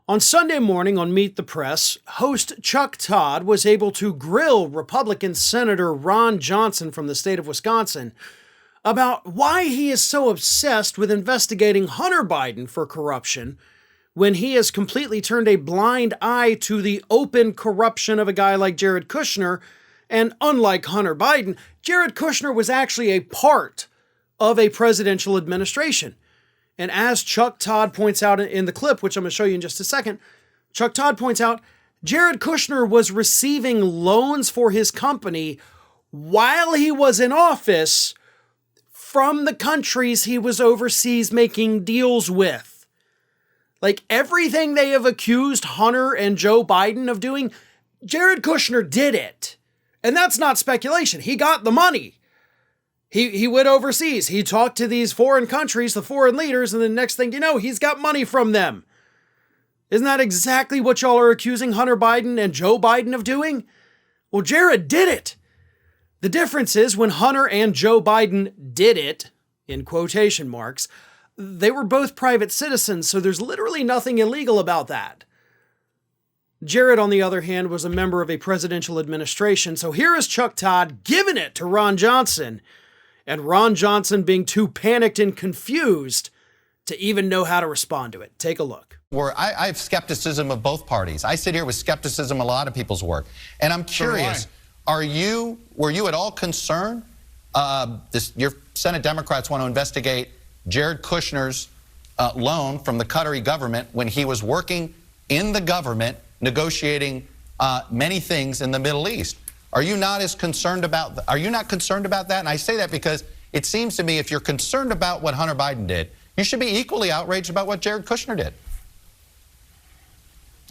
On Sunday morning on Meet the Press, host Chuck Todd was able to grill Republican Senator Ron Johnson from the state of Wisconsin about why he is so obsessed with investigating Hunter Biden for corruption when he has completely turned a blind eye to the open corruption of a guy like Jared Kushner. And unlike Hunter Biden, Jared Kushner was actually a part of a presidential administration. And as Chuck Todd points out in the clip, which I'm going to show you in just a second, Chuck Todd points out Jared Kushner was receiving loans for his company while he was in office from the countries he was overseas making deals with. Like everything they have accused Hunter and Joe Biden of doing, Jared Kushner did it. And that's not speculation. He got the money. He went overseas. He talked to these foreign countries, the foreign leaders, and the next thing you know, he's got money from them. Isn't that exactly what y'all are accusing Hunter Biden and Joe Biden of doing? Well, Jared did it. The difference is when Hunter and Joe Biden did it, in quotation marks, they were both private citizens, so there's literally nothing illegal about that. Jared, on the other hand, was a member of a presidential administration, so here is Chuck Todd giving it to Ron Johnson, and Ron Johnson being too panicked and confused to even know how to respond to it. Take a look. I have skepticism of both parties. I sit here with skepticism of a lot of people's work. And I'm curious, were you at all concerned? Your Senate Democrats want to investigate Jared Kushner's loan from the Qatari government when he was working in the government negotiating many things in the Middle East. Are you not concerned about that? And I say that because it seems to me if you're concerned about what Hunter Biden did, you should be equally outraged about what Jared Kushner did.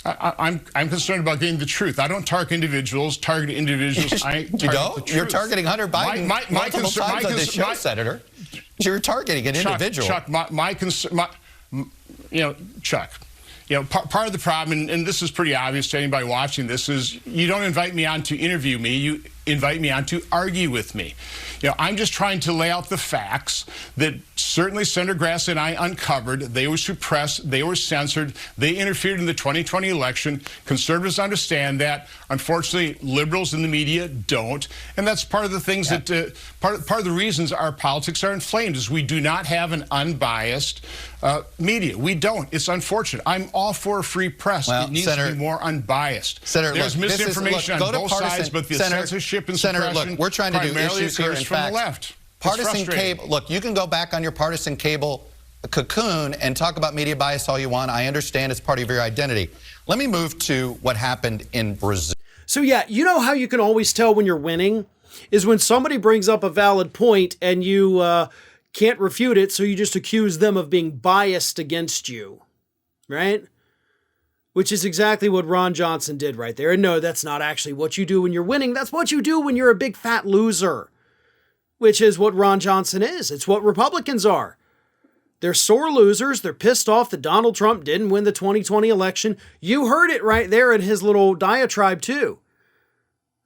I'm concerned about getting the truth. I don't target individuals. You don't? You're targeting Hunter Biden multiple times on this show, Senator. You're targeting an individual. Chuck, Chuck. Part of the problem, and this is pretty obvious to anybody watching this, is you don't invite me on to interview me. You invite me on to argue with me. I'm just trying to lay out the facts that certainly Senator Grassley and I uncovered. They were suppressed. They were censored. They interfered in the 2020 election. Conservatives understand that. Unfortunately, liberals in the media don't. And that's part of the things that, part of the reasons our politics are inflamed is we do not have an unbiased media. We don't. It's unfortunate. I'm all for a free press. It needs to be more unbiased. There's misinformation on both sides, but the censorship and suppression we're trying to do issues here and from the left. Partisan cable. Look, you can go back on your partisan cable cocoon and talk about media bias all you want. I understand it's part of your identity. Let me move to what happened in Brazil. So yeah, you know how you can always tell when you're winning is when somebody brings up a valid point and you can't refute it, so you just accuse them of being biased against you, right? Which is exactly what Ron Johnson did right there. And no, that's not actually what you do when you're winning. That's what you do when you're a big fat loser, which is what Ron Johnson is. It's what Republicans are. They're sore losers. They're pissed off that Donald Trump didn't win the 2020 election. You heard it right there in his little diatribe too.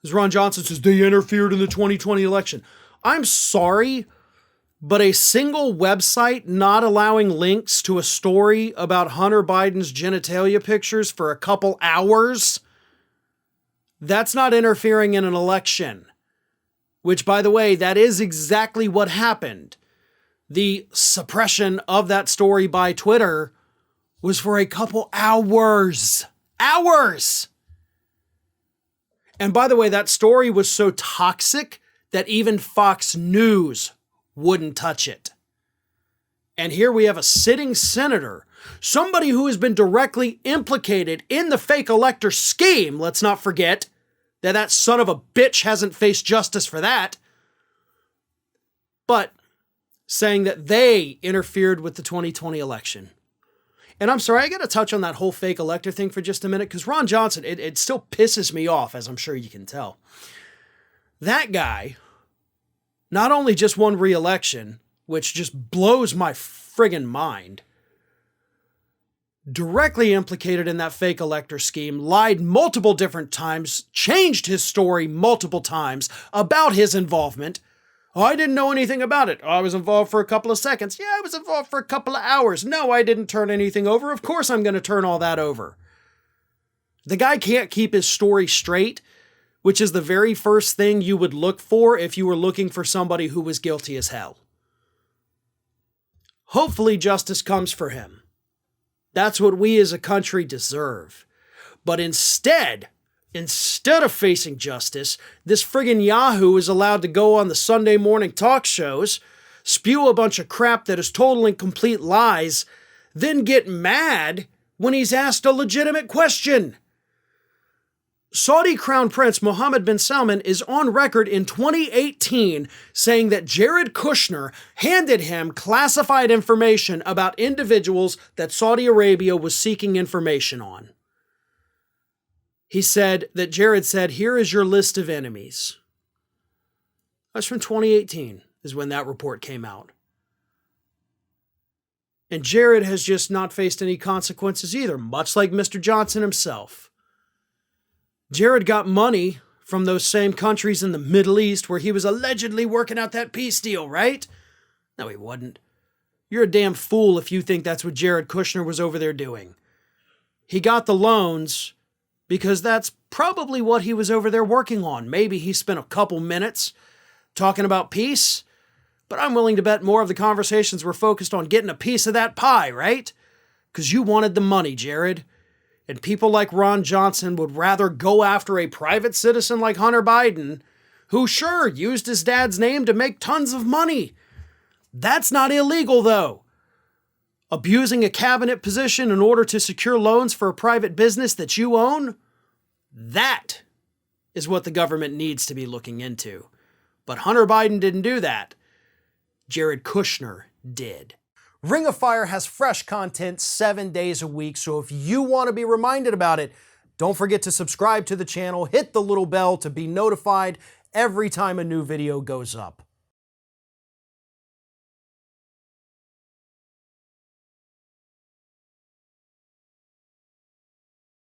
As Ron Johnson says, they interfered in the 2020 election. I'm sorry, but a single website not allowing links to a story about Hunter Biden's genitalia pictures for a couple hours, that's not interfering in an election. Which, by the way, that is exactly what happened. The suppression of that story by Twitter was for a couple hours. Hours! And by the way, that story was so toxic that even Fox News wouldn't touch it. And here we have a sitting senator, somebody who has been directly implicated in the fake elector scheme. Let's not forget that son of a bitch hasn't faced justice for that. But saying that they interfered with the 2020 election. And I'm sorry, I got to touch on that whole fake elector thing for just a minute, because Ron Johnson, it still pisses me off, as I'm sure you can tell. That guy not only just won re-election, which just blows my friggin' mind, directly implicated in that fake elector scheme, lied multiple different times, changed his story multiple times about his involvement. Oh, I didn't know anything about it. Oh, I was involved for a couple of seconds. Yeah, I was involved for a couple of hours. No, I didn't turn anything over. Of course I'm going to turn all that over. The guy can't keep his story straight, which is the very first thing you would look for if you were looking for somebody who was guilty as hell. Hopefully justice comes for him. That's what we as a country deserve. But instead of facing justice, this friggin' Yahoo is allowed to go on the Sunday morning talk shows, spew a bunch of crap that is total and complete lies, then get mad when he's asked a legitimate question. Saudi Crown Prince Mohammed bin Salman is on record in 2018 saying that Jared Kushner handed him classified information about individuals that Saudi Arabia was seeking information on. He said that Jared said, "Here is your list of enemies." That's from 2018 is when that report came out. And Jared has just not faced any consequences either, much like Mr. Johnson himself. Jared got money from those same countries in the Middle East where he was allegedly working out that peace deal, right? No, he wasn't. You're a damn fool if you think that's what Jared Kushner was over there doing. He got the loans because that's probably what he was over there working on. Maybe he spent a couple minutes talking about peace, but I'm willing to bet more of the conversations were focused on getting a piece of that pie, right? Because you wanted the money, Jared. And people like Ron Johnson would rather go after a private citizen like Hunter Biden, who sure used his dad's name to make tons of money. That's not illegal, though. Abusing a cabinet position in order to secure loans for a private business that you own? That is what the government needs to be looking into. But Hunter Biden didn't do that. Jared Kushner did. Ring of Fire has fresh content 7 days a week, so if you want to be reminded about it, don't forget to subscribe to the channel, hit the little bell to be notified every time a new video goes up.